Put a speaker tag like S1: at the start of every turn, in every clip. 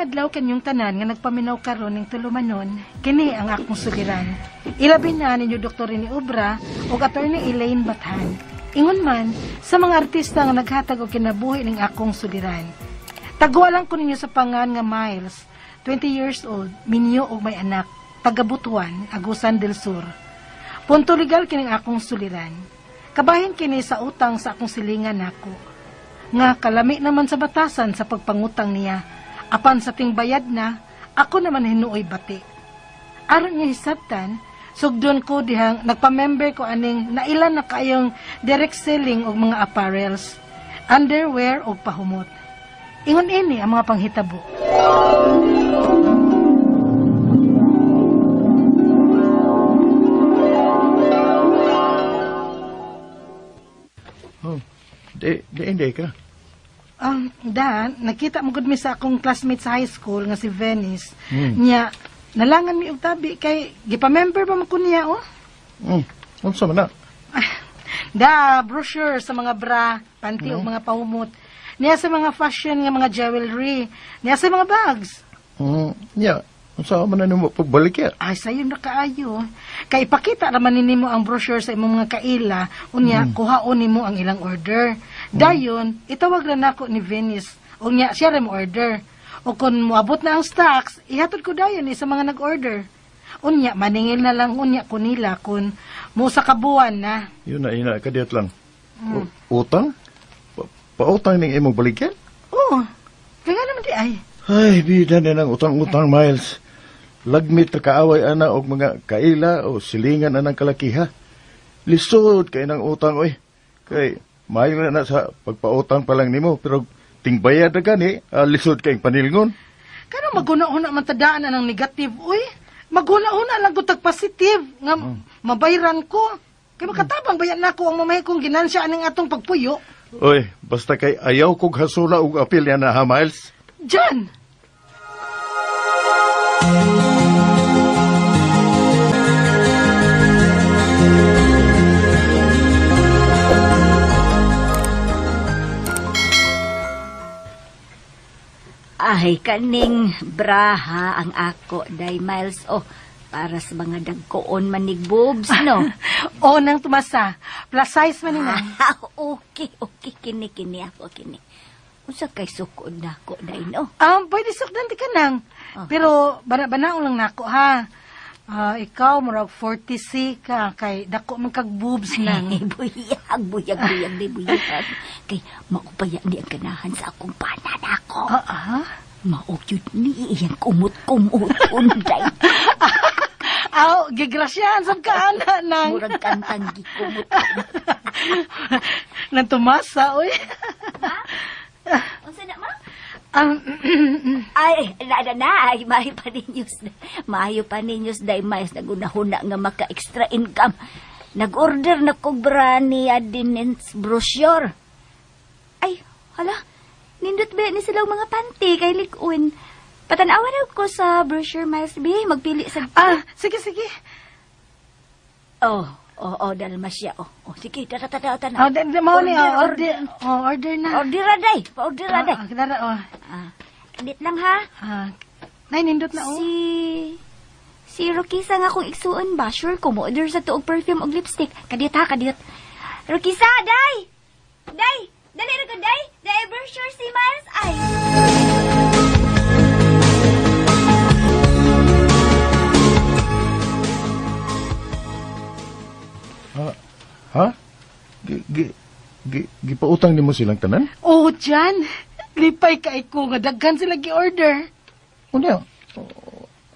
S1: adlaw kanyong tanan nga nagpaminaw karon ning tulumanon, kini ang akong suliran. Ilabi na ninyo Dr. ni Obra o Attorney Elaine Bathan. Ingon man sa mga artista nga naghatag og kinabuhi ning akong suliran. Tagwalan ko ninyo sa pangan nga Miles, 20 years old, minyo og may anak, taga Butuan, Agusan del Sur. Punto legal kining akong suliran. Kabahin kini sa utang sa akong silingan nako. Nga kalami naman sa batasan sa pagpangutang niya. Apan sa ting bayad na, ako naman hinuoy bati. Aron niya hisabtan, sugdon ko dihang nagpa-member ko aning nailan na kayong direct selling og mga apparels, underwear o pahumot. Ingon ini ang mga panghitabo.
S2: Oh, di ka.
S1: Nakita mo gud mi sa akong classmate sa high school nga si Venice. Nya, nalangan mi og tabi kay gipa-member ba man ko niya, oh?
S2: Unsa man na?
S1: Brochure sa mga bra, panty o mga pahumot. Niya sa mga fashion nga mga jewelry. Niya sa mga bags.
S2: Unsa man na nimo pagbalik ya?
S1: Ay, sayo na kaayo. Kay ipakita naman nimo ang brochure sa imong mga kaila, unya kuhaon nimo ang ilang order. Dayon, itawag na nako ni Venice. Unya siya rin mo order. O kung moabot na ang stocks, ihatod ko dayon sa mga nag-order. Unya, maningil na lang unya ko nila kung mo sa kabuan na.
S2: Yun na, ina, kadiyat lang. Utang? Pautang ning imong balikyan?
S1: Oo. Kaya naman di ay.
S2: Ay, bida na ng utang-utang, Miles. Lagmit na kaaway ana og mga kaila o silingan anang kalakiha. Lisod kay nang utang, oy. Kay mayo na sa pagpautang pa lang nimo, pero tingbayad na gani, lisod kayong panilngon.
S1: Kano maguna-una man tadaan ng negative, uy. Maguna-una lang gutag positive, nga mabayran ko. Kay makatabang bayan nako ang mamay kong ginansya aning atong pagpuyo.
S2: Oy, basta kay ayaw kog hasula og apil yan na ha, Miles.
S1: Jan!
S3: Ay, kaning braha ang ako, day Miles. Oh, para sa mga dagkoon manig boobs, no?
S1: O, nang tumasa. Plus size man nila.
S3: Okay. Kini ako, kini. Unsa kay sukod na ako, day, no?
S1: Pwede sukdan di ka nang. Pero, banaon lang nako, ha? Ikaw, murag 40C ka, kay dako man kag boobs nang.
S3: Buyag, di buyag. Kay maupaya ni ang ganahan sa akong panan ako. Maugyod ni iyang kumot-kumot unday.
S1: Gigrasyan, sab ka, ana, nang.
S3: Murag kantang gikumot.
S1: Nang tumasa, oy.
S3: Unsa na, ma?
S1: Ay,
S3: Maayo pa ninyos day mais nagunahuna nga maka-extra income. Nag-order na kog bra ni Adinens brochure. Ay, hala, nindot ba ni silang mga panty kay likuin. Patanawan ko sa brochure, Miles B. Magpili sa...
S1: sige.
S3: Dalmasya. Sige, tara.
S1: Order na.
S3: Order aday.
S1: Kinara.
S3: Edit lang, ha?
S1: Nay, nindot na,
S3: Si Rokisa nga kung iksuon ba? Sure ko mo order sa tuog perfume og lipstick. Kadiyot. Rokisa, day! Dali na ko, day! Day, brochure si Miles, ay!
S2: Ha? Gipautang nimo silang tanan?
S1: Jan. Lipay ka ko nga daghan sila gi-order.
S2: Unya,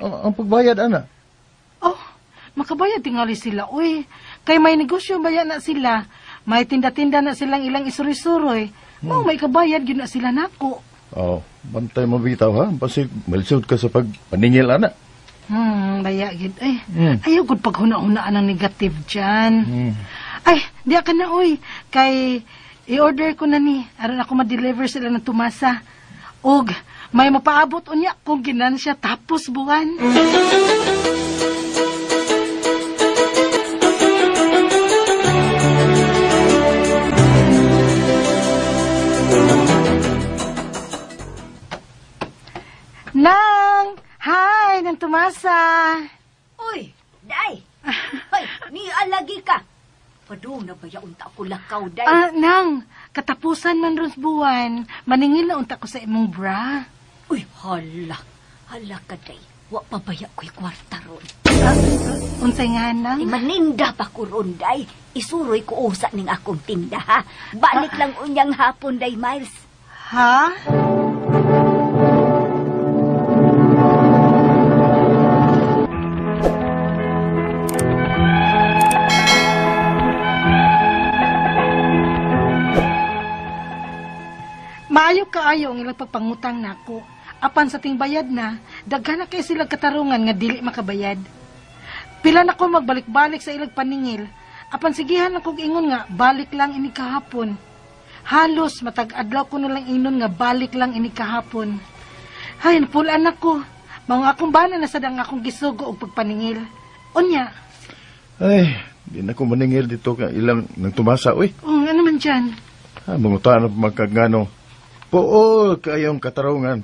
S2: ang pagbayad, ana?
S1: Makabayad tingali sila, uy. Kay may negosyo baya na sila. May tinda-tinda na silang ilang isuri-suroy. May kabayad yun na sila nako.
S2: Bantay mabitaw, ha? Pasig malisod ka sa pagpaningil, ana.
S1: Baya gid. Ayaw gud paghuna-hunaan ng negative dyan. Ay, diya ka na, uy. Kay, i-order ko na ni. Aron ako ma-deliver sila ng tumasa. Og, may mapaabot unya kung ginansya tapos buwan. tumasa.
S3: Uy, day. Hoy, ni alagi ka. Pado na ba yaon ta ko lakaw, day?
S1: Nang, katapusan man ron sa buwan, maningil na unta ko sa imong bra.
S3: Uy, hala. Hala ka, day. Wa pa baya ko'y kwarta ron.
S1: Unsay nga nang?
S3: Maninda pa ko ron, day. Isuroy ko usa ning akong tinda, ha? Balik lang unyang hapon, day, Miles.
S1: Ha? Maayo kaayo ang ilang pagpangutang nako. Apan sa ting bayad na, daghan na kay sila katarungan nga dili makabayad. Pila na ko magbalik-balik sa ilang paningil. Apan sigihan lang kog ingon nga balik lang ini kahapon. Halos matag-adlaw ko na lang ingon nga balik lang ini kahapon. Hay, napulaan ako. Mga akong bana na sadang akong gisugo og pagpaningil. Unya.
S2: Ay, di na ko maningil dito ka ilang nang tumasa, uy.
S1: Ano man dyan?
S2: Mangutaan na magkagano. Pool kayong katarungan.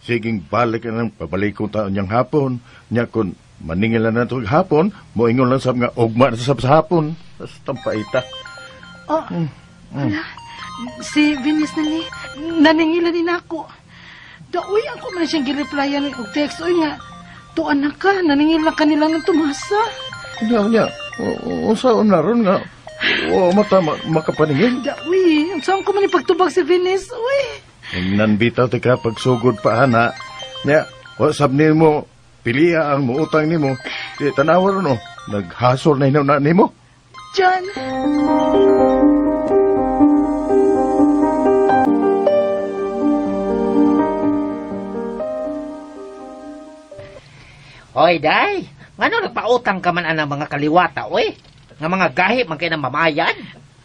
S2: Siging balik na ng pabalikong taon niyang hapon. Nya kung maningil na ito hapon, moingon lang sa mga ugma na sa hapon. Tapos tampaita.
S1: Oh, si Venus na ni, naningila din ako. Uy, ako man siyang gireplyan og text. Uy nga, tuan na ka, naningil na kanila ng tumasa.
S2: Nya, usaon na ron nga. O, mata makapaningil.
S1: Uy, ang saan ko man ipagtubag si Venus, uy.
S2: Ingnan bitaw tika pagsugod pa, ana. Nya, wasab ni mo, pilia ang muutang ni mo. Di tanawa ron, naghasol na hinaw na ni mo.
S1: Diyan.
S4: Oy, day. Ngano nagpautang ka man anang mga kaliwata, oy? Nga mga gahi man kayo ng mamayan?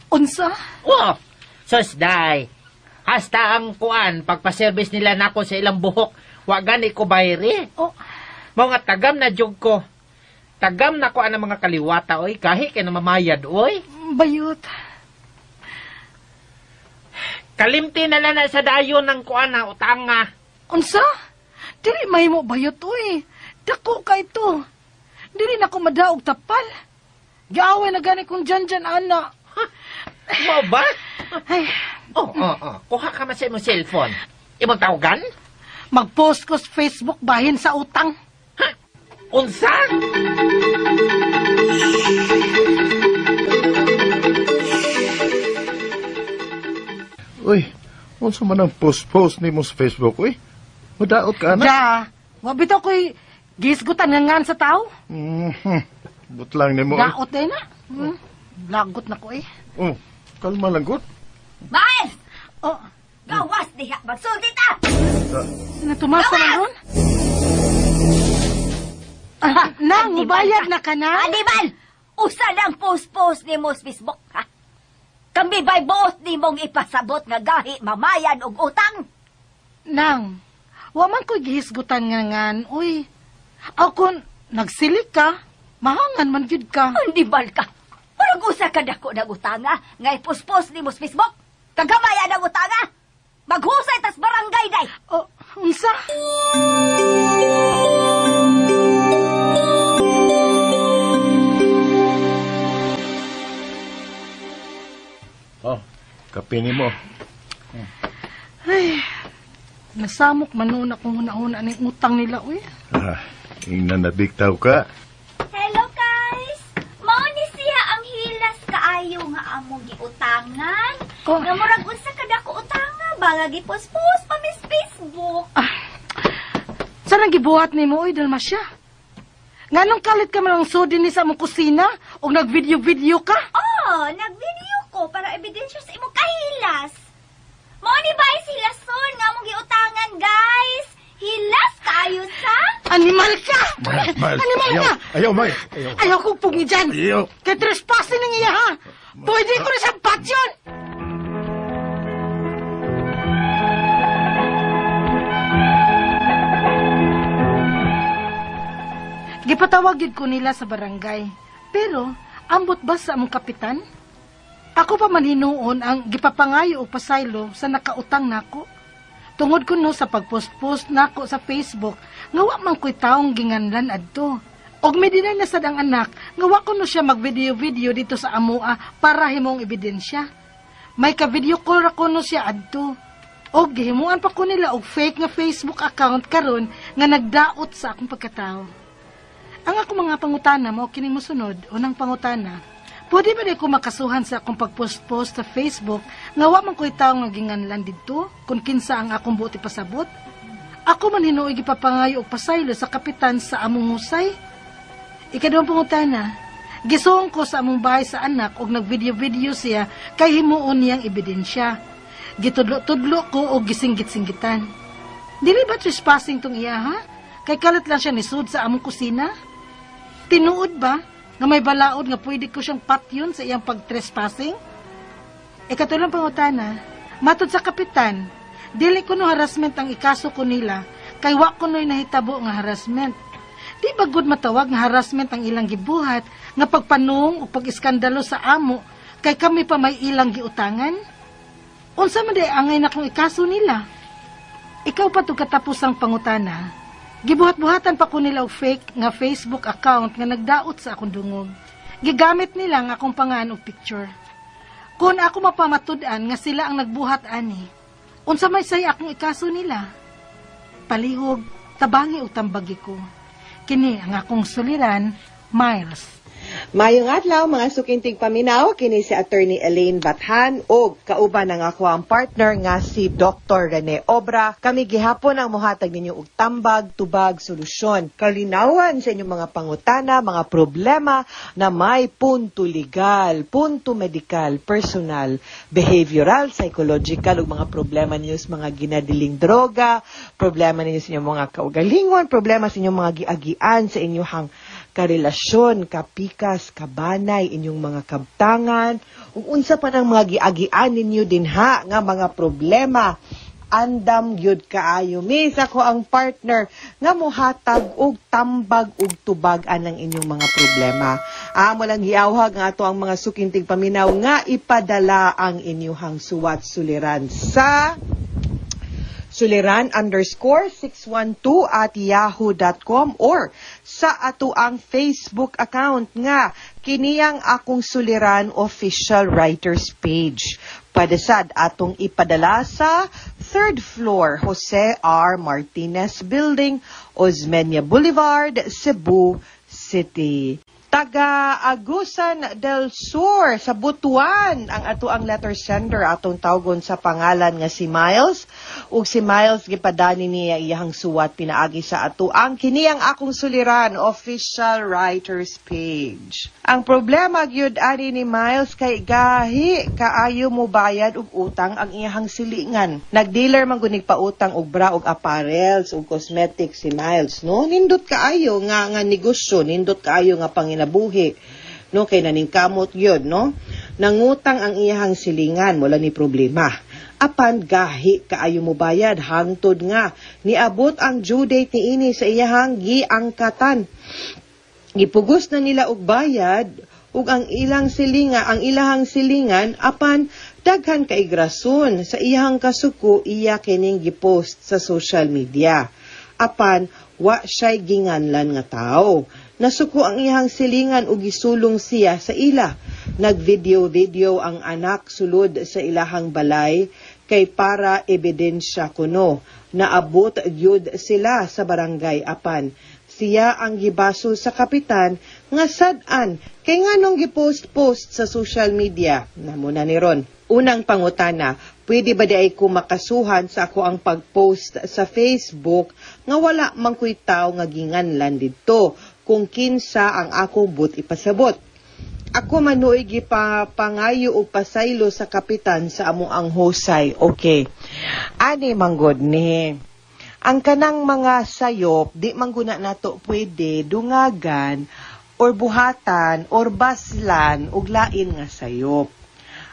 S1: Unsa?
S4: Oh, sos, day. Hasta ang kuan, pagpaservice nila nako sa ilang buhok, wagan ko bayri.
S1: Oh.
S4: Mga tagam na jug ko. Tagam na ko ang mga kaliwata, oy. Gahi kayo ng mamayad, oy.
S1: Bayot.
S4: Kalimti na lang na sa dayon ng kuan na utanga.
S1: Unsa? Dili may mo bayot, uy. Dako ka ito. Dili na ko madaog tapal. Gaaway na gani kong dyan, ana.
S4: Mo ba?
S1: Ay,
S4: Oh. Kuha ka man sa imong cellphone. Imong tawagan?
S1: mag-post ko sa Facebook bahin sa utang.
S4: Ha? Unsa?
S2: Uy, unsa man ang post ni mo sa Facebook, uy? Madaot ka na.
S1: Ja, wabito ko'y gisgutan nga ngan sa tao.
S2: Butlang ni mo.
S1: Daot din na. Lagot na ko eh.
S2: Oh, kalma lang, good.
S3: Miles!
S1: Oh,
S3: Gawas diha, magsulti ta!
S1: natumasa na ron? Nang, mubayad na ka na?
S3: Animal! Usa lang post-post ni mo sa Facebook, ha? Kami ba'y buot ni mong ipasabot nga gahi, mamayan og utang?
S1: Nang, waman ko'y gihisgutan nga ngan. Uy, ako, nagsilik ka, mahangan man yun ka.
S3: Hindi bal ka? Parang usa ka dako na utanga, nga ipos-post ni mo sa Facebook? Kagamayan ang utanga? Maghusay tas barangay, day!
S1: Oh, unsa?
S2: Oh, kape ni mo.
S1: Ay, nasamok man noon akong huna-huna ng utang nila, uy.
S2: Ingnan na bigtaw ka.
S3: Hello, guys! Mao ni siya ang hilas kaayo nga among giutangan.
S1: Oh.
S3: Nga murag unsa ka dako utanga ba nga gipos-post pa mis Facebook.
S1: Saan ang gibuhat ni mo, uy, Dalmasya? Nganong kalit ka man ang sudin ni sa among kusina o nag-video-video ka?
S3: Oh, nag-video ko para ebidensya sa imong kahilas. Mao ni ba sila son nga among giutangan, guys? Hilas kaayo sa?
S1: Animal ka!
S2: Miles,
S1: Animal
S2: ayaw,
S1: ka!
S2: ayaw, Miles, ayaw.
S1: Ayaw kong pungi dyan!
S2: Ayaw.
S1: Kaya trespassing ng iya, ha? Pwede ko na sa patyon! Gipatawag yun ko nila sa barangay. Pero, ambot ba sa among kapitan? Ako pa man hinuon ang gipapangayo o pasaylo sa nakautang nako. Tungod ko no sa pagpost-post nako sa Facebook, nga wa man ko'y taong ginganlan adto. Og medinay na sad ang anak, nga wa ko no siya mag-video-video dito sa amoa para himong ebidensya. May ka-video call ra ko no siya adto. Og gihimuan pa ko nila og fake nga Facebook account karon nga nagdaot sa akong pagkatao. Ang ako mga pangutana mo kining mosunod, unang pangutana. Pwede ba di ko makasuhan sa akong pagpost-post sa Facebook nga wa man ko'y taong nga ginganlan dito kung kinsa ang akong buti pasabot? Ako man hinuoy gipapangayo og pasaylo sa kapitan sa among husay. Ikaduhang pangutana, gisuon ko sa among bahay sa anak og nagvideo-video siya kay himuon niyang ebidensya. Gitudlo-tudlo ko og gisinggit-singgitan. Dili ba trespassing tong iya ha? Kay kalat lang siya nisud sa among kusina? Tinuod ba nga may balaod nga pwede ko siyang patyon sa iyang pag-trespassing? Ikatulang pangutana, matod sa kapitan, dili ko no harassment ang ikaso ko nila, kay wa ko no'y nahitabo nga harassment. Di ba good matawag nga harassment ang ilang gibuhat, nga pagpanung o pag-iskandalo sa amo, kay kami pa may ilang giutangan? Unsa man di angay na kong ikaso nila? Ikaw pa to katapusang pangutana. Gibuhat-buhatan pa ko nila og fake nga Facebook account nga nagdaot sa akong dungog. Gigamit nila nga akong pangan og picture. Kung ako mapamatud-an nga sila ang nagbuhat ani, unsa may say akong ikaso nila? Palihog, tabangi o tambagi ko. Kini ang akong suliran, Miles.
S5: Mayong adlaw mga sukintig paminaw, kini si Attorney Elaine Bathan o kauban ng ako ang partner nga si Dr. Rene Obra. Kami gihapon ang muhatag ninyo og tambag, tubag, solusyon. Kalinawan sa inyong mga pangutana, mga problema na may punto legal, punto medical, personal, behavioral, psychological ug mga problema ninyo sa mga ginadiling droga, problema ninyo sa inyong mga kaugalingon, problema sa inyong mga giagian sa inyong karelasyon, kapikas, kabanay, inyong mga kabtangan, ug unsa pa ng mga giagian ninyo dinha nga mga problema. Andam gyud kaayo mis ako ang partner nga mohatag og tambag ug tubag-an ang inyong mga problema. Amo lang giawhag nga ato ang mga sukintig paminaw nga ipadala ang inyong suwat suliran sa suliran_612@yahoo.com or sa ato ang Facebook account nga kiniyang akong suliran official writers page. Padasad atong ipadala sa 3rd floor Jose R. Martinez Building, Osmeña Boulevard, Cebu City. Taga Agusan del Sur sa Butuan ang ato ang letter sender atong tawgon sa pangalan nga si Miles ug si Miles gipadani niya iyang suwat pinaagi sa ato ang kini ang akong suliran official writers page. Ang problema gyud ani ni Miles kay gahi kaayo mo bayad og utang ang iyang silingan. Nagdealer man gunig pautang og bra og apparels ug cosmetics si Miles, no? Nindot kaayo nga negosyo, nindot kaayo nga panginabuhi, no? Kay naningkamot gyud, no? Nangutang ang iyang silingan, wala ni problema. Apan gahi kaayo mo bayad hangtod nga niabot ang due date niini sa iyang giangkatan. Gipugos na nila og bayad ug ang ilahang silingan apan daghan kay grason sa iyang kasuko iya kining gipost sa social media. Apan wa siya'y ginganlan nga tao. Nasuko ang iyang silingan ug gisulong siya sa ila. Nagvideo ang anak sulod sa ilahang balay kay para ebidensya kuno. Naabot gyud sila sa barangay apan siya ang gibaso sa kapitan nga sad-an kay nganong gipost-post sa social media. Namuna ni ron. Unang pangutana, pwede ba di ay ko makasuhan sa ako ang pag-post sa Facebook nga wala man ko'y tao nga ginganlan dito kung kinsa ang ako but ipasabot. Ako manuoy gipapangayo o pasaylo sa kapitan sa amo ang husay. Okay. Ani manggod ni. Ang kanang mga sayop, di mangguna nato pwede dungagan or buhatan or baslan ug lain nga sayop.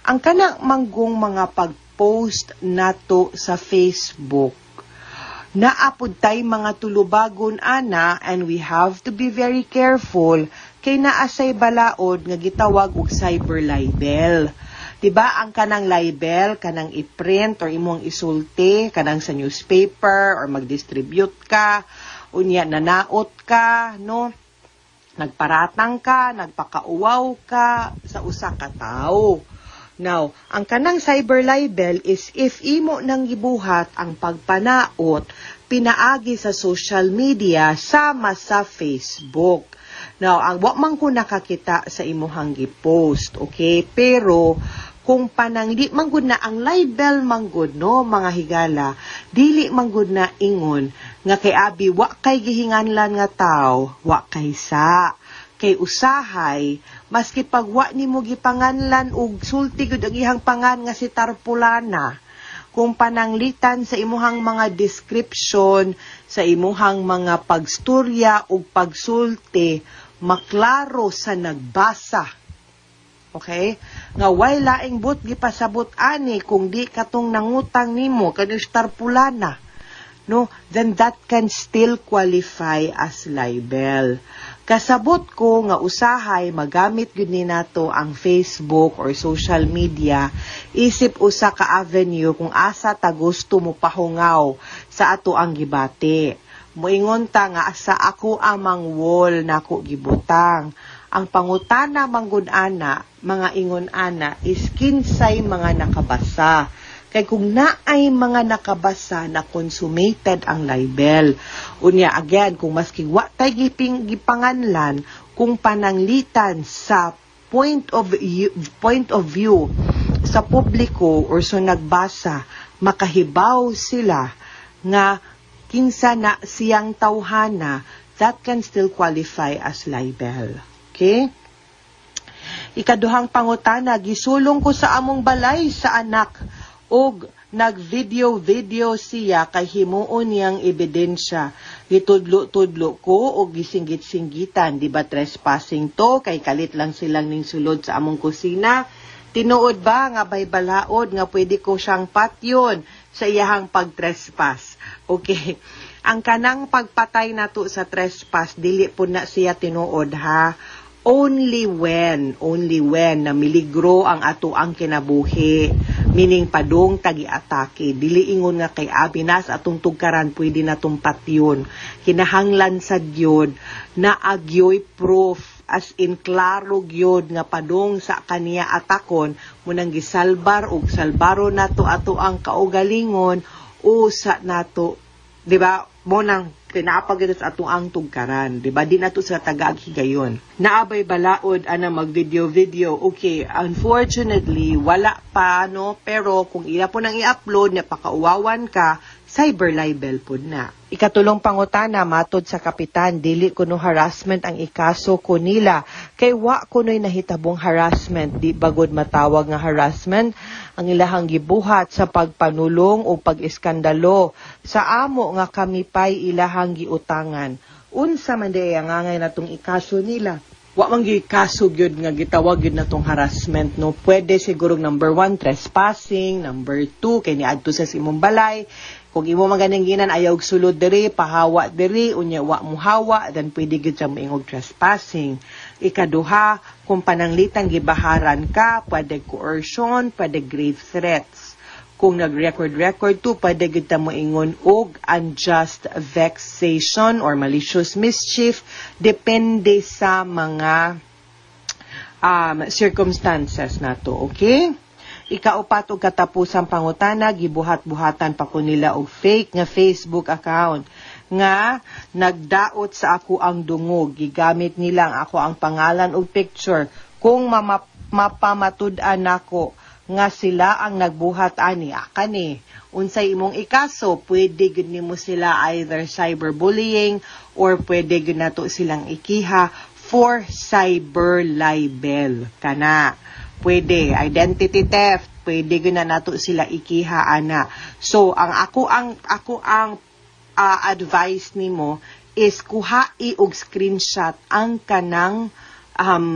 S5: Ang kanang manggong mga pag-post nato sa Facebook, naapod tay mga tulubagon ana and we have to be very careful kay naasay balaod nga gitawag og cyber libel. Diba ang kanang libel, kanang i-print or imong isulti, kanang sa newspaper or mag-distribute ka, unya nanaot ka, no? Nagparatang ka, nagpakauwaw ka sa usa ka tawo. Now, ang kanang cyber libel is if imo nang gibuhat ang pagpanaot, pinaagi sa social media sama sa Facebook. Now, ang wa man ko nakakita sa imuhang gi-post, okay? Pero kung panangli manggod na ang libel manggod no mga higala, dili manggod na ingon nga kay abi wa kay gihinganlan nga tawo, wa kay sa kay usahay, maski pag wa nimo gipanganlan og sulti gud ang ihang pangan nga si Tarpulana, kung pananglitan sa imuhang mga description, sa imuhang mga pagstorya o pagsulti, maklaro sa nagbasa. Okay? Nga way laing but gipasabot ani kung di katong nangutang nimo kanang Tarpulana, no, then that can still qualify as libel. Kasabot ko nga usahay magamit gud ni nato ang Facebook or social media, isip usa ka avenue kung asa ta gusto mo pahungaw sa ato ang gibati. Moingon ta nga asa ako amang wall nako gibutang. Ang pangutana manggod ana, mga ingon ana is kinsay mga nakabasa. Kay kung naay mga nakabasa na consummated ang libel. Unya again, kung maski wa tay gipanganlan, kung pananglitan sa point of view sa publiko or so nagbasa, makahibaw sila nga kinsa na siyang tawhana, that can still qualify as libel. Okay? Ikaduhang pangutana, gisulong ko sa among balay sa anak og nag-video siya kay himuon niyang ebidensya. Gitudlo-tudlo ko og gisinggit-singgitan, di ba trespassing to kay kalit lang silang ning sulod sa among kusina. Tinuod ba nga bay balaod nga pwede ko siyang patyon sa iyahang pag-trespass? Okay. Ang kanang pagpatay nato sa trespass dili po na siya tinuod ha. Only when na miligro ang ato ang kinabuhi, meaning padong tagi-atake, dili ingon nga kay abinas atong tugkaran pwede natong patyon. Kinahanglan sa gyud na agyoy proof, as in klaro gyud nga padong sa kaniya atakon munang gisalbar og salbaro nato ato ang kaugalingon usa nato, di ba? Mo nang pinapagid sa ato ang tugkaran, di ba? Di nato sa tagaaghigayon. Naabay balaod ana mag-video. Okay, unfortunately wala pa no, pero kung ila po nang i-upload na pakauwawan ka, cyber libel po na. Ikatulong pangutana matod sa kapitan, dili kuno harassment ang ikaso ko nila. Kay wa kuno'y nahitabong harassment, di bagod matawag nga harassment ang ilahang gibuhat sa pagpanulong o pag-iskandalo sa amo nga kami pay ilahang giutangan. Unsa man day ang angay natong ikaso nila? Wa man gyud kaso gyud nga gitawag gyud natong harassment no. Pwede siguro number 1 trespassing, number 2 kay niadto sa imong balay. Kung imo maganinginan ayaw og sulod diri, pahawa diri, unya wa mo hawa, then pwede gyud sa moingog trespassing. Ikaduha, kung pananglitan gibaharan ka, pwede coercion, pwede grave threats. Kung nag-record to, pwede gyud ta moingon og unjust vexation or malicious mischief, depende sa mga circumstances nato, okay? Ikaupat og katapusang pangutana, gibuhat-buhatan pa ko nila og fake nga Facebook account nga nagdaot sa ako ang dungog. Gigamit nila ako ang pangalan og picture. Kung mapamatud-an nako nga sila ang nagbuhat ani, kani unsay imong ikaso, pwede gud nimo sila either cyberbullying or pwede gud nato silang ikiha for cyber libel kana. Pwede identity theft, pwede gud na nato sila ikiha ana. So ang ako ang advice nimo is kuhai og screenshot ang kanang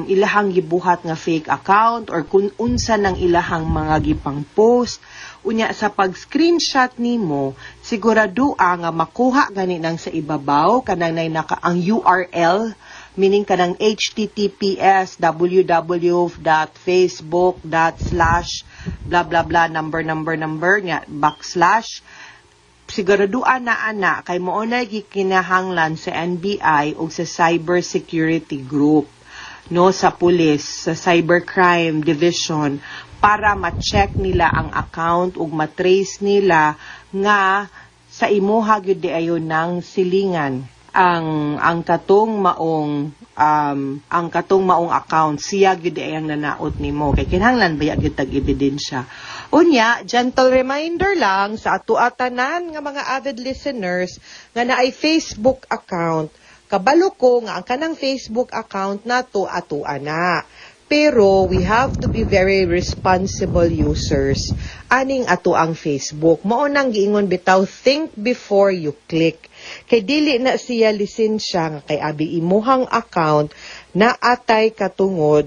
S5: ilahang gibuhat nga fake account or kung unsa ng ilahang mga gipang post. Unya sa pag-screenshot nimo, sigurado nga makuha gani nang sa ibabaw kanang ang URL meaning kanang https://facebook.slash/blah blah blah number nya / siguraduan na ana kay mo na gikinahanglan sa NBI o sa cyber security group no sa pulis sa cybercrime division para ma-check nila ang account ug matrace nila nga sa imuha gyud di ayon ng silingan ang katong maong account siya gyud di ayang nanaot nimo kay kinahanglan baya gyud tag ebidensya. Unya, gentle reminder lang sa ato-atanan nga mga avid listeners nga naay Facebook account. Kabalo ko nga ang kanang Facebook account nato ato-ana. Pero we have to be very responsible users. Aning ato ang Facebook. Mao nang giingon bitaw, think before you click. Kay dili na siya lisensya nga kay abi imuhang account na atay katungod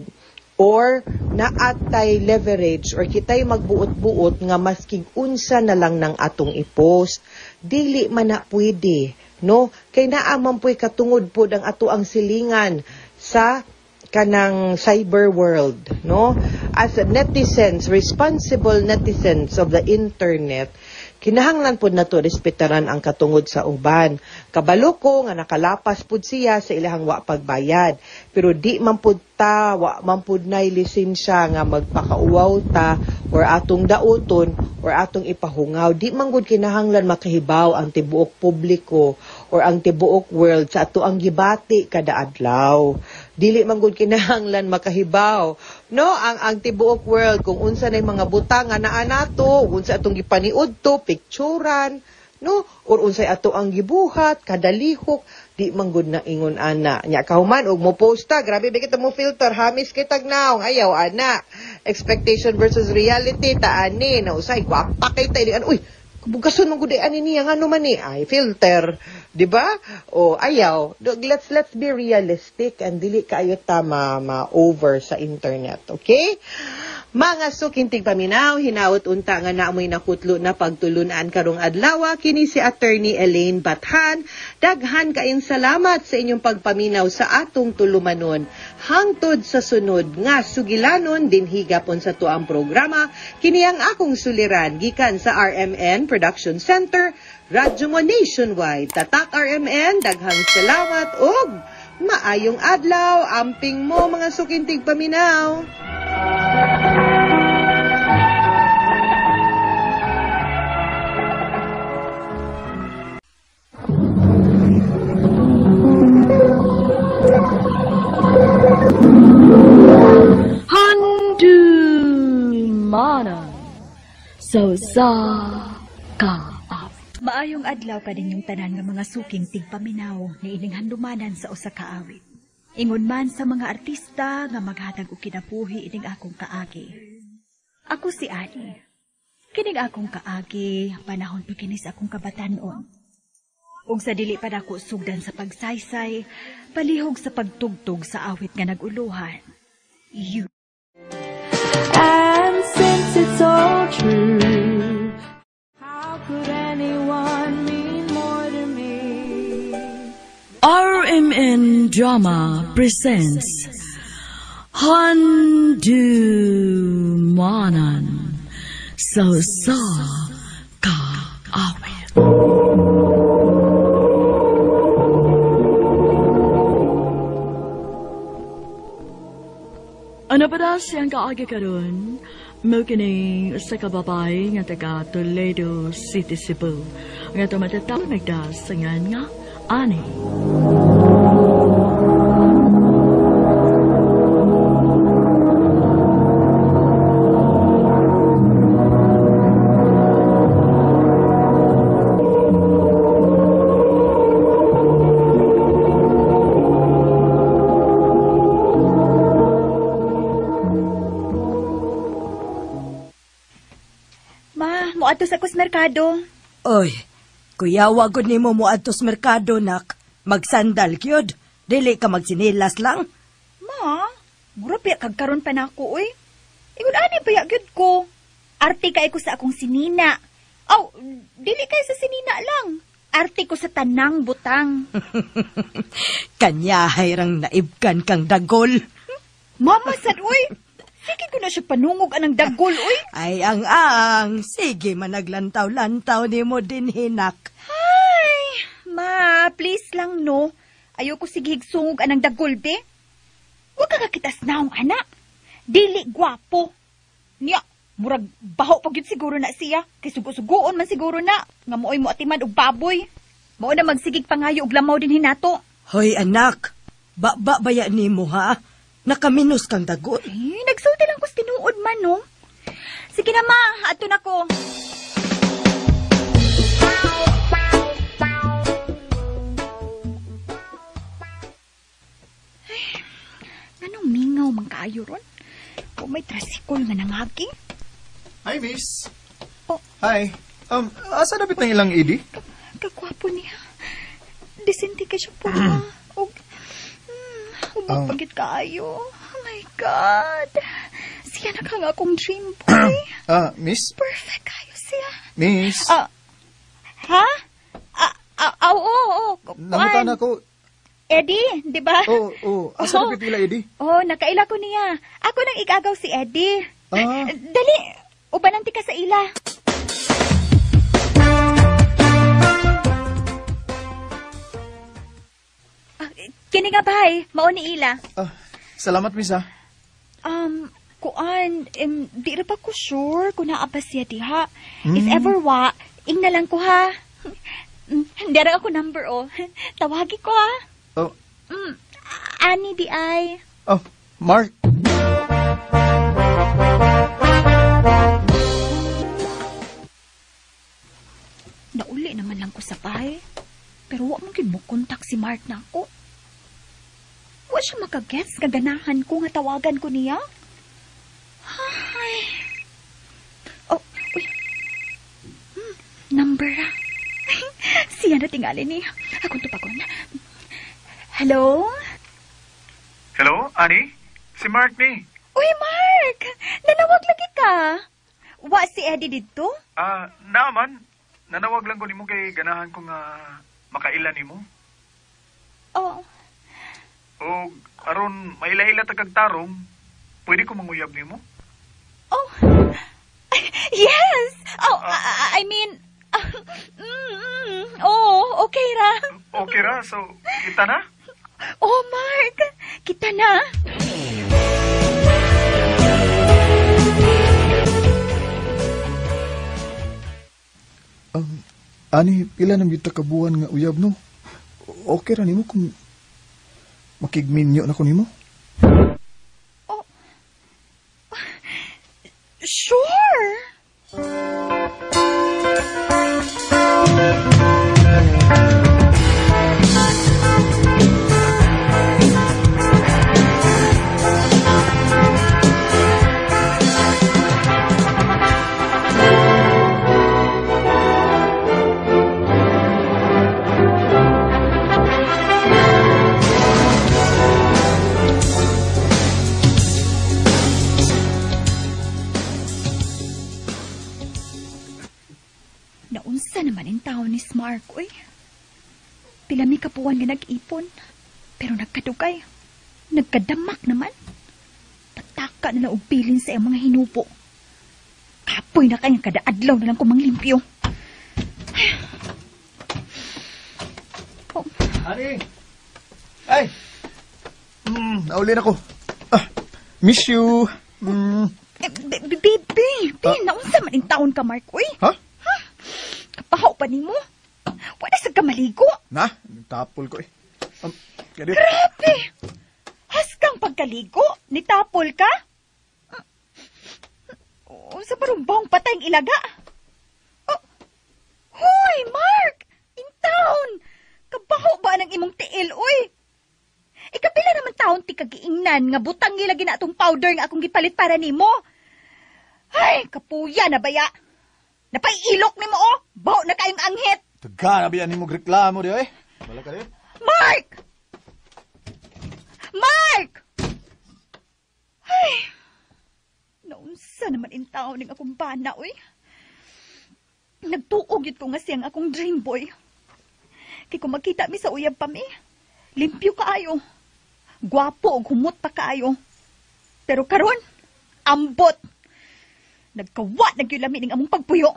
S5: or naatay leverage or kitay magbuot-buot nga maski unsa na lang ng atong i-post. Dili man na pwede, no? Kay naa man po'y katungod po ang ato ang silingan sa kanang cyber world, no? As netizens, responsible netizens of the internet, kinahanglan po na to respetaran ang katungod sa uban. Kabalo ko nga nakalapas pud siya sa ilahang wa pagbayad. Pero di man pud ta, wa man pud nay lisensya nga magpakauwaw ta or atong dauton or atong ipahungaw. Di man gud kinahanglan makahibaw ang tibuok publiko or ang tibuok world sa ato ang gibati kada adlaw. Dili man gud kinahanglan makahibaw no ang tibuok world kung unsa nay mga butang nga naa nato, unsa atong gipaniud to, picturan, no, or unsay ato ang gibuhat, kadalihok, di man gud na ingon ana. Nya kahuman og mo posta, grabe ba kita mo filter, hamis kitag naong, ayaw ana. Expectation versus reality ta ani, na usay gwapa kay ta ini. Uy, bugason mo gud ani niya ngano man ni ay filter, di ba? O ayaw, let's be realistic and dili kaayo ta ma-over sa internet, okay? Mga sukintig paminaw, hinaut unta nga naamoy nakutlo na pagtulunan karong adlaw kini si Attorney Elaine Bathan. Daghan kayong salamat sa inyong pagpaminaw sa atong tulumanon. Hangtod sa sunod nga sugilanon din higapon sa tuang programa, kini ang akong suliran gikan sa RMN Production Center, Radyo mo Nationwide. Tatak RMN, daghang salamat ug maayong adlaw, amping mo mga sukintig paminaw.
S6: Mana so sa ka.
S3: Maayong adlaw kaninyong tanan nga mga suking tigpaminaw ni ining handumanan sa usa ka awit. Ingon man sa mga artista nga maghatag og kinabuhi ining akong kaagi. Ako si Ani. Kining akong kaagi, panahon pa kini sa akong kabatanon. Ug sa dili pa nako sugdan sa pagsaysay, palihog sa pagtugtog sa awit nga naguluhan. You.
S6: And since it's all true, how could anyone mean more to me? RMN Drama presents Handumanan So Sa Ka Awit. Ano pa daw siyang kaagi karon? Mo kining sa kababay nga taga Toledo City, Cebu. Nga tumatatawag nagdasangan nga Ani.
S3: Muadto sa kus merkado.
S7: Oy, kuya wagod nimo muadto sa merkado nak. Magsandal gyud, dili ka magsinilas lang.
S3: Ma, mura pa kag karon pa nako oy. Ingon ani pa gyud ko. Arte kay ko sa akong sinina. Aw, dili kay sa sinina lang. arte ko sa tanang butang.
S7: Kanyahay rang naibkan kang dagol.
S3: Mama, sad, uy. Sige ko na siya panungog anang dagol, uy.
S7: Ay, ang sige managlantaw-lantaw ni mo din hinak.
S3: Ay, ma, please lang, no. Ayoko sige sungog anang dagol, be. Huwag ka kakitas naong anak. Dili gwapo. Niya, murag baho pag yun siguro na siya. Kay sugo-sugoon man siguro na. Nga mooy mo atiman og baboy. Mao na magsigig pangayo og lamaw din hinato.
S7: Hoy anak, baya ni mo ha? Nakaminos kang dagol.
S3: Nagsulti lang ko sa tinuod man, no? Sige na, ma. Ato na ko. Anong mingaw mang kaayo ron? O may trasikol nga nangagi?
S8: Hi, miss.
S3: Oh.
S8: Hi. Asa dapat ng ilang idi?
S3: Kagwapo niya. Disente ka siya po. Umapagit kaayo. Oh my God. Siya na ka nga akong dream boy.
S8: Miss?
S3: Perfect kayo siya.
S8: Miss?
S3: Ha? Oo.
S8: Nangutan ako.
S3: Eddie, di ba?
S8: Oo. Asa dapat ila idi?
S3: Nakaila ko niya. Ako nang igagaw si Eddie.
S8: Ah.
S3: Dali, ubananti ka sa ila. Kini nga bahay, mao ni ila.
S8: Salamat, miss, ha?
S3: Kuan, di ra pa ko sure kung naa pa siya diha. If ever wa, ing na lang ko ha. Dara ako number, Tawagi ko, ha. Ani di ay.
S8: Mark.
S3: Nauli naman lang ko sa bahay. Pero wa mong gimukontak si Mark na ako. Wa siya makagets kaganahan ko nga tawagan ko niya. Ay. Uy. Number ha. Siya na tingali niya. Akong tupagon. Hello?
S9: Hello, Ani? Si Mark ni.
S3: Uy, Mark! Nanawag lagi ka. Wa si Eddie dito?
S9: Naman. Nanawag lang ko ni mo kay ganahan ko nga makaila ni mo.
S3: Oh.
S9: O aron maila-ila tagag tarong, pwede ko manguyab ni mo?
S3: Oh. Yes! I mean... okay ra.
S9: Okay ra, so kita na?
S3: Oh, Mark! Kita na.
S8: Ani, pila nang yuta kabuan nga uyab, no? Okay ra nimo kung makigminyo na ko nimo?
S3: Sure! Naunsa naman ang tao ni Mark, uy. Pilami kapuan nga nag-ipon. Pero nagkadugay. Nagkadamak naman. Pataka na naugpilin sa iyang mga hinupo. Kapoy na kayang kadaadlaw na lang kumanglimpyo.
S8: Ani! Ay! Nauli na ko. Miss you.
S3: Baby, naunsa man ang taon ka, Mark, uy.
S8: Ha?
S3: Kapahaw pa ni mo. Wala sa kamaligo.
S8: Na, tapol ko eh. Ganito.
S3: Grabe! Haskang pagkaligo, nitapol ka? Sa parumbang patayang ilaga. Hoy, Mark! In town! Kabaho ba ng imong tiil, uy? Ikapila naman taon ti kagiingnan nga butang gilagi na atong powder nga akong gipalit para nimo. Ay, kapuya na baya. Napaiilok nimo, Baho na kayong anghit.
S8: Taga na biyan ni mo reklamo di eh. Wala ka rin?
S3: Mark! Mark! Ay! Naunsa naman in taon ng akong bana, uy. Nagtuog yun ko nga siyang akong dream boy.
S10: Kay kung makita mi sa uyab pa mi, limpyo kaayo. Gwapo o humot pa kaayo. Pero karon, ambot. Nagkawa, nagyulami ng among pagpuyo.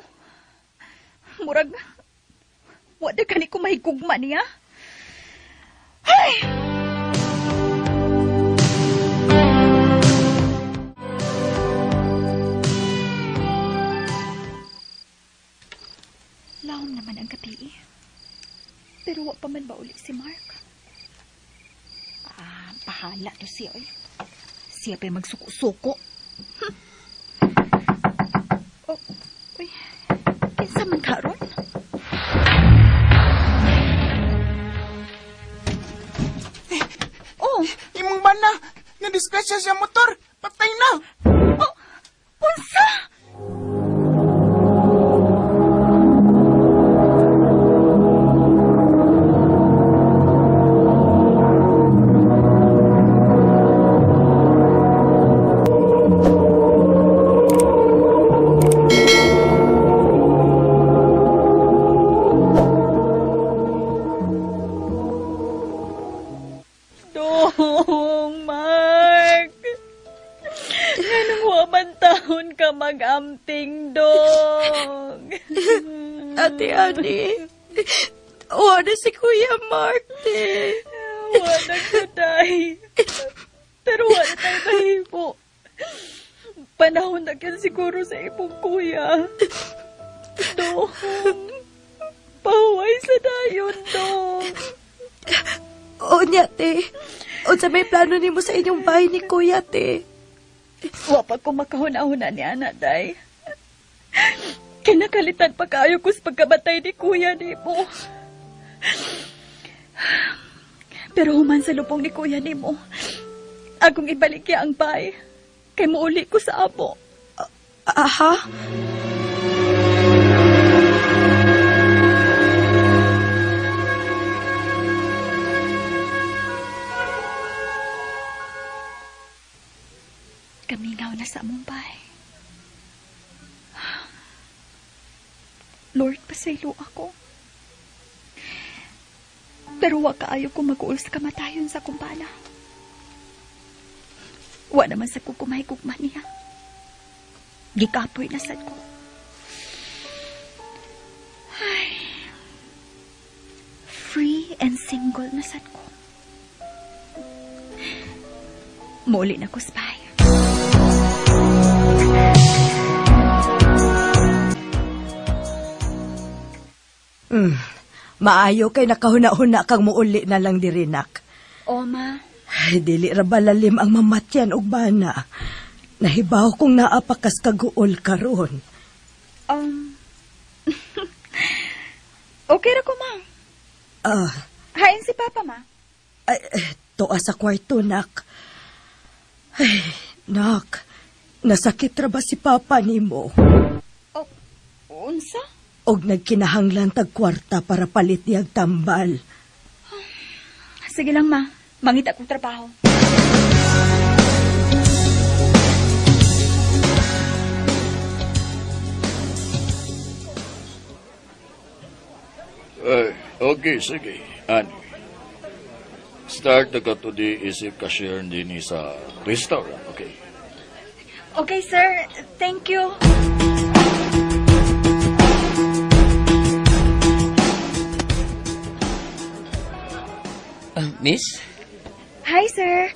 S10: Murag, wala ka ni kumahigugma niya. Ay! Laom naman ang gabi. Pero wa pa man ba uli si Mark? Bahala to siya eh. Siya pa'y magsuko-suko. Oh, uy. Kinsa man karon? Oh,
S11: Imong bana, na-disgrasya siya motor. Patay na.
S10: Oh, unsa? Mag-amping dong.
S7: Ate Ani, wala si Kuya Mark, te.
S10: Wala ko tayo. Pero wala tayo mahimo. Panahon na yan siguro sa ipong kuya. Dong, pahuway sa dayon, dong.
S7: O niya, te. O sa may plano ni mo sa inyong bahay ni Kuya, te.
S10: Wapag ko makahuna-huna ni Ana, day. Kinakalitan pa kayo ko sa pagkabatay ni Kuya ni mo. Pero human sa lupong ni Kuya ni mo, agong ibalik niya ang bay, kay muuli ko sa amo.
S7: Aha?
S10: Kamingaw na sa among bahay. Lord, pasaylo ako. Pero wa kaayo ko mag-uol sa kamatayon sa kumpana. Wa naman sa kukumahigugma niya. Gikapoy na sad ko. Ay, free and single na sad ko. Muli na ko sa bahay.
S7: Maayo kay nakahuna-huna kang muuli na lang dirinak.
S10: O, ma.
S7: Ay, dili ra balalim ang mamatyan og bana. Nahibaw kong naapakas kaguol karon.
S10: Okay ra ko, ma. Hain si Papa, ma.
S7: Ay, tuwa sa kwarto, nak. Ay, nak, nasakit ra ba si Papa nimo?
S10: Oh, unsa?
S7: Og nagkinahanglan tag kwarta para palit niyag tambal.
S10: Sige lang, ma. Mangita kong trabaho.
S2: Ay, okay, sige. Ani. Start na ka to di isip cashier din sa restaurant, okay?
S10: Okay, sir. Thank you.
S12: Miss?
S10: Hi, sir.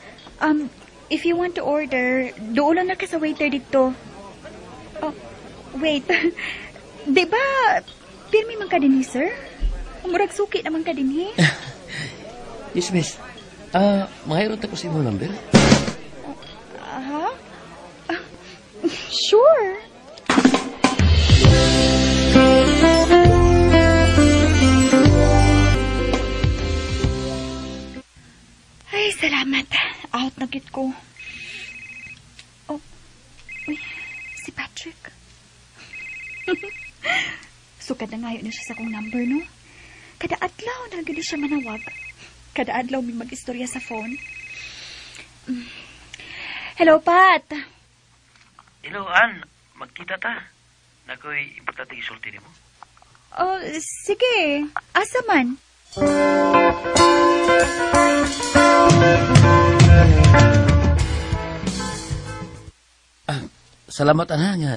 S10: If you want to order, doon lang na ka sa waiter dito. Oh, wait. Diba, pirmi man ka din, sir? Murag suki naman ka din,
S12: Yes, miss. Mahirot ako sa imong number.
S10: Sure. Ay, salamat. Out na git ko. Oh, uy, si Patrick. Sukad na ngayon na siya sa kong number, no? Kada adlaw na gano'n siya manawag. Kada adlaw may mag-istorya sa phone. Hello, Pat.
S13: Hello, Ann. Magkita ta. Nako'y importante isulti mo.
S10: Oh, sige. Asa man?
S12: Salamat ana nga.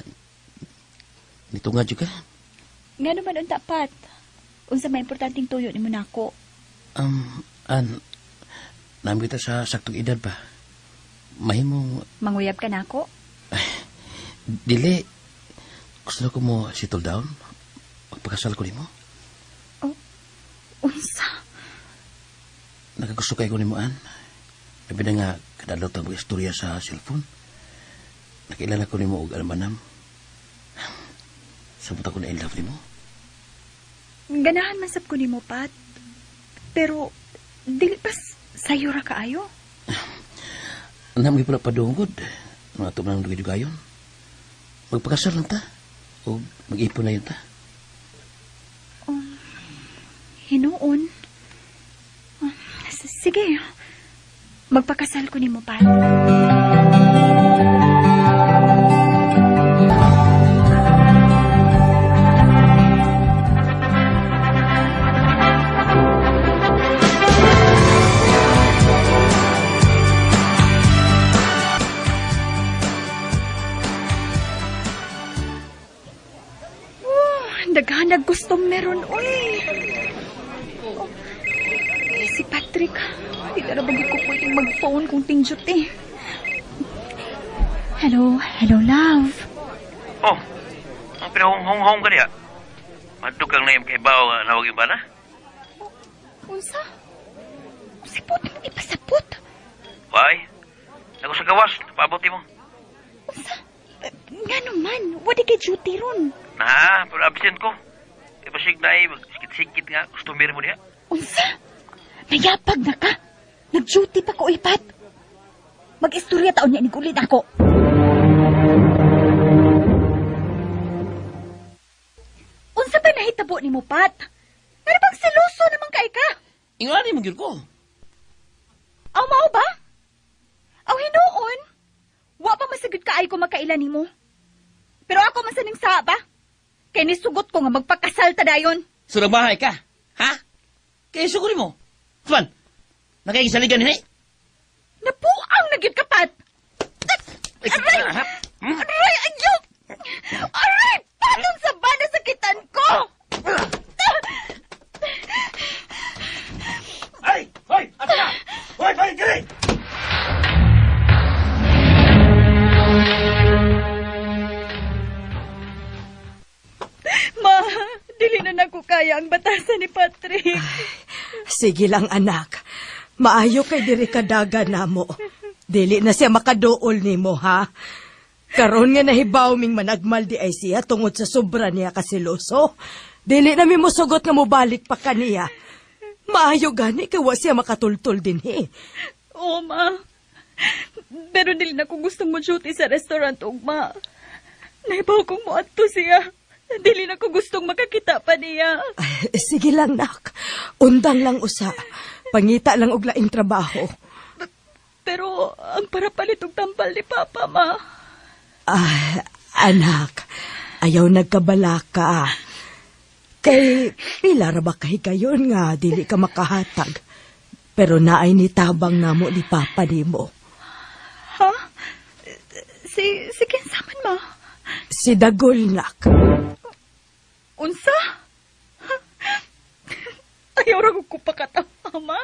S12: Nito nga juga.
S10: Nga naman ang dapat. Unsa may importanteng tuyo ni mo nako.
S12: Namin kita sa saktong edad ba? Mahimong...
S10: Manguyab ka nako?
S12: Dili. Gusto na ko mo settle down. Magpakasal ko ni mo.
S10: Oh, unsa?
S12: Nakagusto kayo ko ni mo, An. Labi na nga, kadalaw tang istorya sa cellphone. Nakilala ko ni mo og almanam. Sabot ako na in love ni mo.
S10: Ganahan man sab ko ni mo, Pat. Pero, dili pas sayo ra kaayo.
S12: Namoy pala padungod. Mga ito na ng dugi-dugayon. Magpakasal lang ta. O mag-ipon na yun ta.
S10: Hinuon. Sige. Magpakasal ko ni mo, Pat. Naghanag gustong meron, uy. Si Patrick, hindi na bagay ko pwedeng mag-phone kung tinjot eh. Hello, love.
S13: Oh, ang pinahong-hong ka niya. Madukang na yung kaibaw nga nawag yung bana?
S10: Unsa? Sipot mo ipasapot.
S13: Why? Nago sa gawas, napaabot mo.
S10: Unsa? Nga naman, wadi kay duty ron.
S13: Na, pero absent ko. E basig na sikit-sikit nga, customer mo niya.
S10: Unsa? Nayapag na ka. Nag-duty pa ko, Pat. Mag-istorya taon niya nigulit ako. Unsa ba nahitabo ni mo, Pat? Ano bang seloso naman kay ka?
S12: Ingani mo gyud ko.
S10: Aw mao ba? Aw hinuon? Wa pa masagid kaay ko makailan nimo. Pero ako masaning sa ba? Kay nisugot ko nga magpakasal ta dayon.
S12: Surang bahay ka? Ha? Kaya suguri mo. Tuan, nakaisaligan ni.
S10: Napuang na gyud ka, Pat. Aray! Aray, ayok! Aray! Paano sa ba nasakitan ko?
S13: Ay! Hoy! Ate ka! Hoy! Hoy! Giri!
S10: Ma, dili na nako kaya ang batasan ni Patrick.
S7: Sige lang, anak. Maayo kay diri kadaga namo. Dili na siya makaduol nimo, ha? Karon nga nahibaw ming managmal di ay siya tungod sa sobra niya kasiloso. Dili na mi mosugot nga mobalik pa kaniya. Maayo gani kay wa siya makatultol din, he.
S10: Oo, ma. Pero dili na ko gustong mo-duty sa restaurant, ugma. Nahibaw kong mo ato siya. Dili na ko gustong makakita pa niya.
S7: Sige lang, nak. Undang lang usa. Pangita lang og laing trabaho.
S10: Pero ang para palit og tambal ni Papa, ma.
S7: Anak, ayaw nagkabala ka. Kay pila ra ba kahigayon nga dili ka makahatag. Pero naay ni tabang namo ni Papa nimo.
S10: Ha? Si kinsaman, ma?
S7: Si Dagol, nak.
S10: Unsa? Ayaw ra ko pakatawa, ma.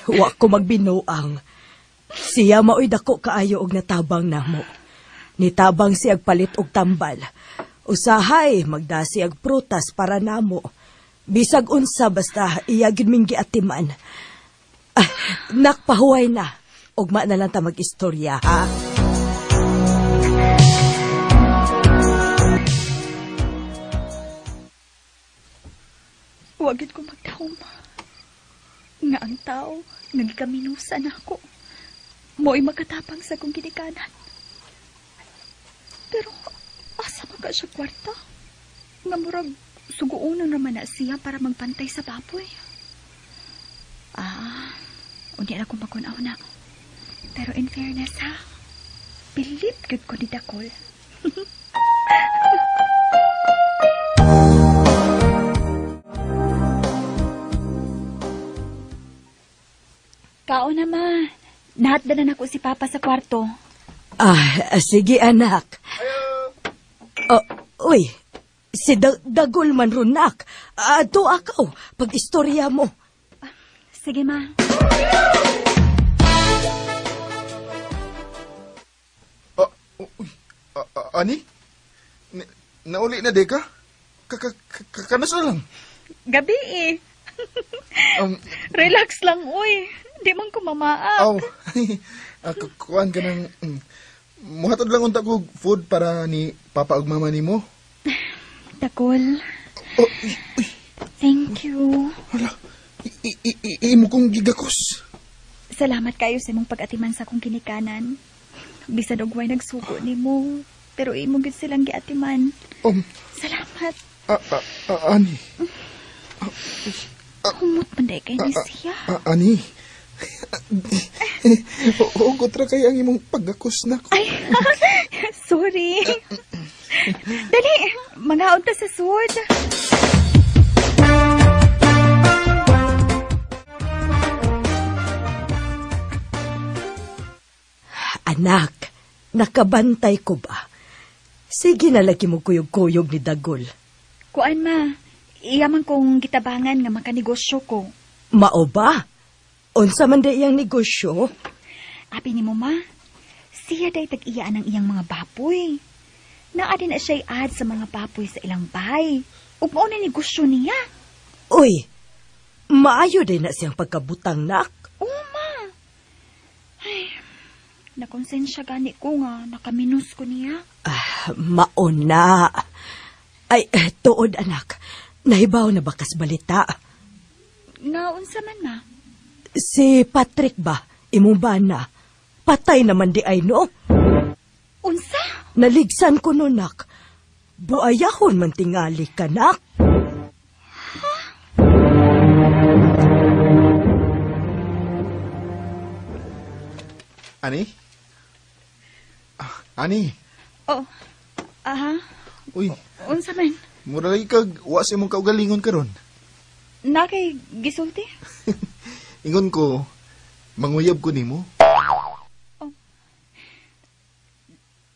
S7: Wa ko magbinuang. Siya maoy dako kaayo og natabang namo. Nitabang siya palit og tambal. Usahay magdasi ag prutas para namo. Bisag unsa basta iya gid ming giatiman. Nakpahuway na. Ugma na lang ta mag-istorya, ha?
S10: Wagid ko magtahom. Nga ang tao, nagkaminusan ako. Mo'y makatapang sa kong ginikanan. Pero, asa man ka siya kwarta? Nga murag, suguuno naman na siya para magpantay sa baboy. Undi na kong makunaw na. Pero in fairness, ha? Believe good ko ni Dakol. Kao na, ma. Nahatdanan ako si Papa sa kwarto.
S7: Sige anak. Uy, si Dagol man runak. Ato akaw, pag-istorya mo.
S10: Sige, ma.
S8: Ani? Nauli na, Deka? Kanas na lang.
S10: Gabi eh. Relax lang, uy. Di man ko mamaak.
S8: Kuhaan ka ng... muhatod lang unta ko food para ni Papa ug Mama ni mo.
S10: Dagol. Thank you.
S8: Hala, imo kong gigakos.
S10: Salamat kayo sa imong pag-atiman sa akong kinikanan. Bisan og way nagsuko nimo, pero imo gid silang giatiman. Salamat.
S8: Ani.
S10: Kumot man day kay ni siya.
S8: Ani. Hugot ra kay ang imong pagakos na ko.
S10: Ay, sorry. Dali, mangaon ta sa sud.
S7: Anak, nakabantay ko ba? Sige na lagi mo kuyog-kuyog ni Dagol.
S10: Kuan ma, iyaman kong gitabangan nga makanegosyo ko.
S7: Mao ba? Unsa man day iyang negosyo?
S10: Abi ni mo ma, siya day tag-iyaan ang iyang mga baboy. Naa din na siya ad sa mga baboy sa ilang bahay. Ug mao na negosyo niya.
S7: Uy, maayo din na siyang pagkabutang nak.
S10: Oo ma. Ay, nakonsensya gani ko nga nakaminus ko niya.
S7: Maon na. Ay, tuod anak. Nahibaw na bakas balita.
S10: Naunsa man ma?
S7: Si Patrick ba? Imong bana? Patay naman di ay no?
S10: Unsa?
S7: Naligsan ko no nak. Buayahon man tingali ka nak.
S8: Ani? Ani? Uy.
S10: Unsa man?
S8: Mura lagi kag wa sa imong kaugalingon karon.
S10: Na kay gisulti?
S8: Ingon ko, manguyab ko nimo.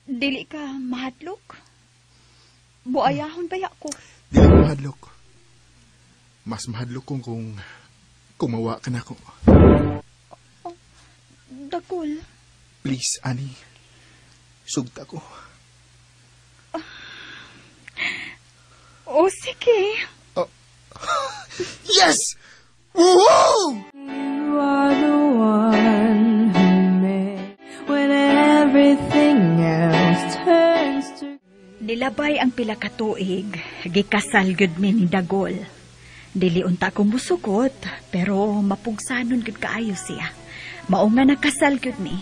S10: Dili ka mahadlok? Buayahon baya ko?
S8: Dili ko mahadlok. Mas mahadlok kung kumawa ka na ko.
S10: Dagol.
S8: Please, Ani. Sugta ko.
S10: Sige.
S8: Yes! Woohoo!
S14: You are the one who made when everything else turns to...
S10: Nilabay ang pila ka tuig, gikasal gud mi ni Dagol. Dili unta ko musugot, pero mapugsanon gud kaayo siya. Mao nga nakasal gud mi.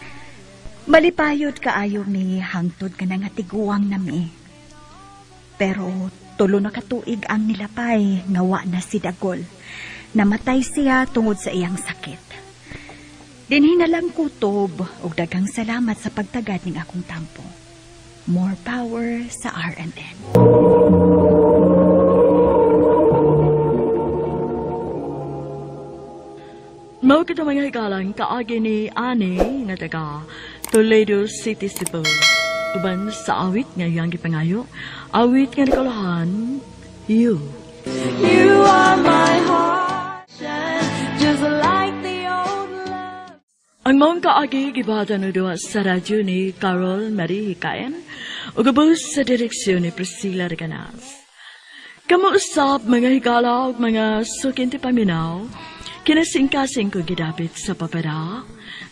S10: Malipayod kaayo mi hangtod ka nga tiguang nami. Pero tulo na katuig ang nilapay nga wa na si Dagol. Namatay siya tungod sa iyang sakit. Dinhi na lang kutob ug daghang salamat sa pagtagad ning akong tampo. More power sa RMN.
S6: Mao kita mga hikalang kaagi ni Ani nga taga Toledo City, Cebu. Uban sa awit nga iyang gipangayo, awit nga nakalahan, You.
S14: You are my heart, just like the old love.
S6: Ang mong kaagi gibada no doa sa radyo ni Carol Marie Hikayen o gabos sa direksyon ni Priscilla Reganas. Kamuusap mga higala o mga sukinti paminaw, kinasingkasing ko gidapit sa papara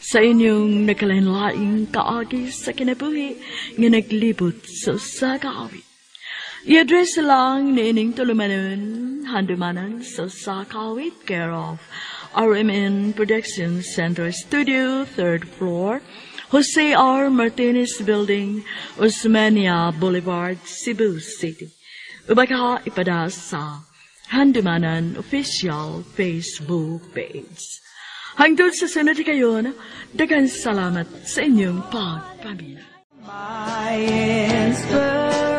S6: sa inyong nagkalain-laing kaagi sa kinabuhi nga naglibot sa kaawit. I-address lang ni ining tulumanon, handumanan sa kaawit, care of RMN Production Center Studio, 3rd floor, Jose R. Martinez Building, Osmania Boulevard, Cebu City. Ubaka ipada sa Handumanan Official Facebook page. Hangtod sa sunod kayon, daghang salamat sa inyong pagpamilya.
S14: My inspiration.